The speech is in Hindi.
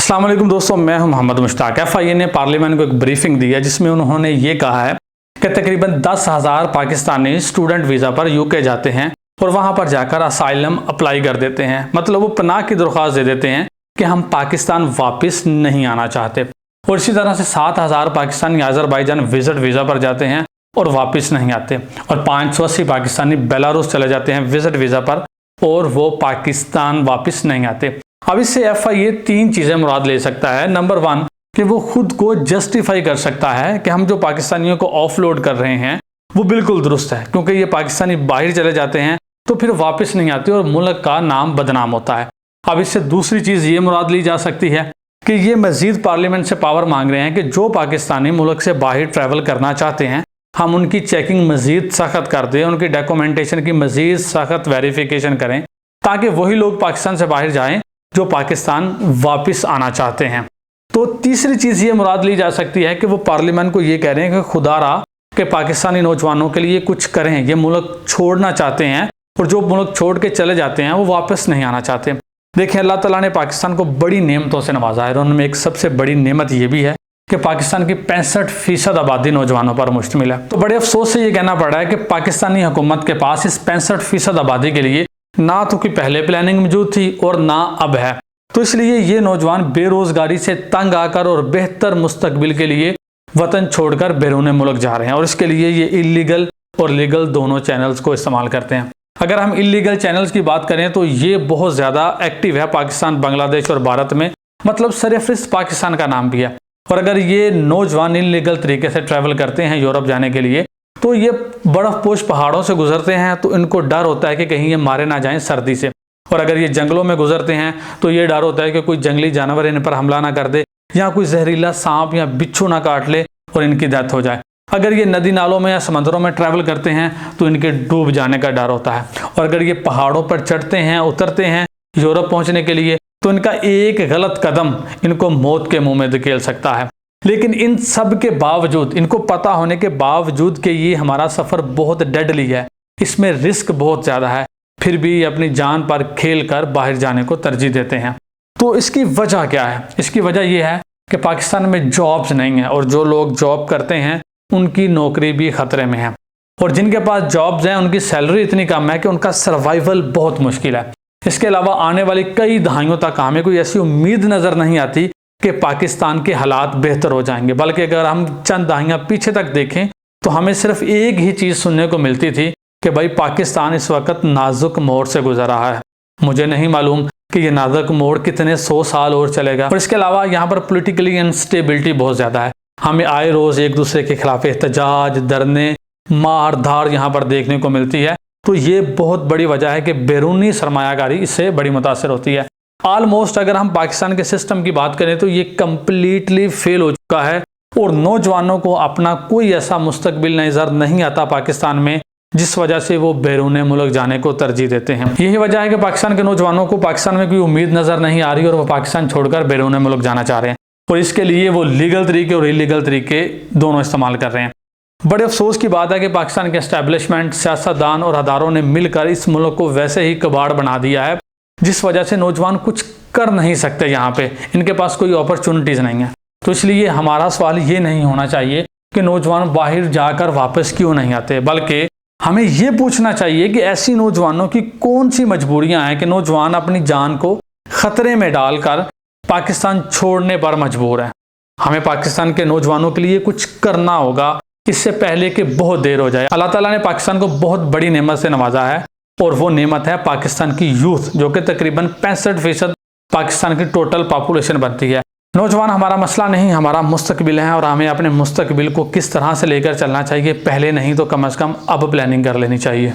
अस्सलाम वालेकुम दोस्तों, मैं हूं मोहम्मद मुश्ताक। FIA ने पार्लियामेंट को एक ब्रीफिंग दी है जिसमें उन्होंने ये कहा है कि तकरीबन 10,000 पाकिस्तानी स्टूडेंट वीज़ा पर UK जाते हैं और वहां पर जाकर असाइलम अप्लाई कर देते हैं। मतलब वो पनाह की दरख्वास्त दे देते हैं कि हम पाकिस्तान वापस नहीं आना चाहते। और इसी तरह से 7,000 पाकिस्तानी अज़रबैजान विजिट वीज़ा पर जाते हैं और वापस नहीं आते। और 580 पाकिस्तानी बेलारूस चले जाते हैं विजिट वीज़ा पर और वो पाकिस्तान वापस नहीं आते। अब इससे FIA 3 चीज़ें मुराद ले सकता है। नंबर 1 कि वो खुद को जस्टिफाई कर सकता है कि हम जो पाकिस्तानियों को ऑफलोड कर रहे हैं वो बिल्कुल दुरुस्त है, क्योंकि ये पाकिस्तानी बाहर चले जाते हैं तो फिर वापस नहीं आते और मुल्क का नाम बदनाम होता है। अब इससे दूसरी चीज़ ये मुराद ली जा सकती है कि ये मजीद पार्लियामेंट से पावर मांग रहे हैं कि जो पाकिस्तानी मुल्क से बाहर ट्रैवल करना चाहते हैं हम उनकी चेकिंग मजीद सख्त कर दें, उनकी डॉक्यूमेंटेशन की मजीद सख्त वेरिफिकेशन करें ताकि वही लोग पाकिस्तान से बाहर जाएं जो पाकिस्तान वापस आना चाहते हैं। तो तीसरी चीज़ ये मुराद ली जा सकती है कि वो पार्लियामेंट को ये कह रहे हैं कि खुदारा कि पाकिस्तानी नौजवानों के लिए कुछ करें, ये मुल्क छोड़ना चाहते हैं और जो मुल्क छोड़ के चले जाते हैं वो वापस नहीं आना चाहते। देखें, अल्लाह ताला ने पाकिस्तान को बड़ी नेमतों से नवाजा है और उनमें एक सबसे बड़ी नेमत ये भी है कि पाकिस्तान की 65% आबादी नौजवानों पर मुश्तमिल है। तो बड़े अफसोस से ये कहना पड़ रहा है कि पाकिस्तानी हुकूमत के पास इस 65% आबादी के लिए ना तो कि पहले प्लानिंग मौजूद थी और ना अब है। तो इसलिए ये नौजवान बेरोजगारी से तंग आकर और बेहतर मुस्तकबिल के लिए वतन छोड़कर बैरून मुल्क जा रहे हैं और इसके लिए ये इलीगल और लीगल दोनों चैनल्स को इस्तेमाल करते हैं। अगर हम इलीगल चैनल्स की बात करें तो ये बहुत ज़्यादा एक्टिव है पाकिस्तान, बांग्लादेश और भारत में, मतलब सरफरिस्त पाकिस्तान का नाम भी है। और अगर ये नौजवान इलीगल तरीके से ट्रैवल करते हैं यूरोप जाने के लिए तो ये बर्फपोश पहाड़ों से गुजरते हैं तो इनको डर होता है कि कहीं ये मारे ना जाएं सर्दी से। और अगर ये जंगलों में गुजरते हैं तो ये डर होता है कि कोई जंगली जानवर इन पर हमला ना कर दे या कोई जहरीला सांप या बिच्छू ना काट ले और इनकी डेथ हो जाए। अगर ये नदी नालों में या समंदरों में ट्रैवल करते हैं तो इनके डूब जाने का डर होता है। और अगर ये पहाड़ों पर चढ़ते हैं उतरते हैं यूरोप पहुंचने के लिए तो इनका एक गलत कदम इनको मौत के मुंह में धकेल सकता है। लेकिन इन सब के बावजूद, इनको पता होने के बावजूद कि ये हमारा सफ़र बहुत डेडली है, इसमें रिस्क बहुत ज़्यादा है, फिर भी अपनी जान पर खेल कर बाहर जाने को तरजीह देते हैं। तो इसकी वजह क्या है? इसकी वजह यह है कि पाकिस्तान में जॉब्स नहीं है और जो लोग जॉब करते हैं उनकी नौकरी भी ख़तरे में है। और जिनके पास जॉब्स हैं उनकी सैलरी इतनी कम है कि उनका सर्वाइवल बहुत मुश्किल है। इसके अलावा आने वाली कई दहाइयों तक हमें कोई ऐसी उम्मीद नज़र नहीं आती कि पाकिस्तान के हालात बेहतर हो जाएंगे, बल्कि अगर हम चंद दहाइयाँ पीछे तक देखें तो हमें सिर्फ एक ही चीज़ सुनने को मिलती थी कि भाई पाकिस्तान इस वक्त नाजुक मोड़ से गुजर रहा है। मुझे नहीं मालूम कि ये नाजुक मोड़ कितने 100 साल और चलेगा। और इसके अलावा यहाँ पर पॉलिटिकली अनस्टेबिलिटी बहुत ज़्यादा है। हमें आए रोज़ एक दूसरे के खिलाफ एहतजाज, धरने, मार धाड़ यहाँ पर देखने को मिलती है। तो ये बहुत बड़ी वजह है कि बैरूनी सरमायाकारी इससे बड़ी मुतासर होती है। ऑलमोस्ट अगर हम पाकिस्तान के सिस्टम की बात करें तो ये कम्प्लीटली फेल हो चुका है और नौजवानों को अपना कोई ऐसा मुस्तकबिल नज़र नहीं आता पाकिस्तान में, जिस वजह से वो बैरून मुल्क जाने को तरजीह देते हैं। यही वजह है कि पाकिस्तान के नौजवानों को पाकिस्तान में कोई उम्मीद नज़र नहीं आ रही और वो पाकिस्तान छोड़कर बैरून मुल्क जाना चाह रहे हैं और इसके लिए वो लीगल तरीके और इलीगल तरीके दोनों इस्तेमाल कर रहे हैं। बड़े अफसोस की बात है कि पाकिस्तान के एस्टेब्लिशमेंट, सियासतदान और अदारों ने मिलकर इस मुल्क को वैसे ही कबाड़ बना दिया है, जिस वजह से नौजवान कुछ कर नहीं सकते। यहाँ पे इनके पास कोई अपॉर्चुनिटीज़ नहीं है। तो इसलिए हमारा सवाल ये नहीं होना चाहिए कि नौजवान बाहर जाकर वापस क्यों नहीं आते, बल्कि हमें ये पूछना चाहिए कि ऐसी नौजवानों की कौन सी मजबूरियां हैं कि नौजवान अपनी जान को ख़तरे में डालकर पाकिस्तान छोड़ने पर मजबूर हैं। हमें पाकिस्तान के नौजवानों के लिए कुछ करना होगा इससे पहले कि बहुत देर हो जाए। अल्लाह ताला ने पाकिस्तान को बहुत बड़ी नेमत से नवाजा है और वो नेमत है पाकिस्तान की यूथ, जो कि तकरीबन 65% पाकिस्तान की टोटल पॉपुलेशन बनती है। नौजवान हमारा मसला नहीं, हमारा मुस्तकबिल है और हमें अपने मुस्तकबिल को किस तरह से लेकर चलना चाहिए, पहले नहीं तो कम से कम अब प्लानिंग कर लेनी चाहिए।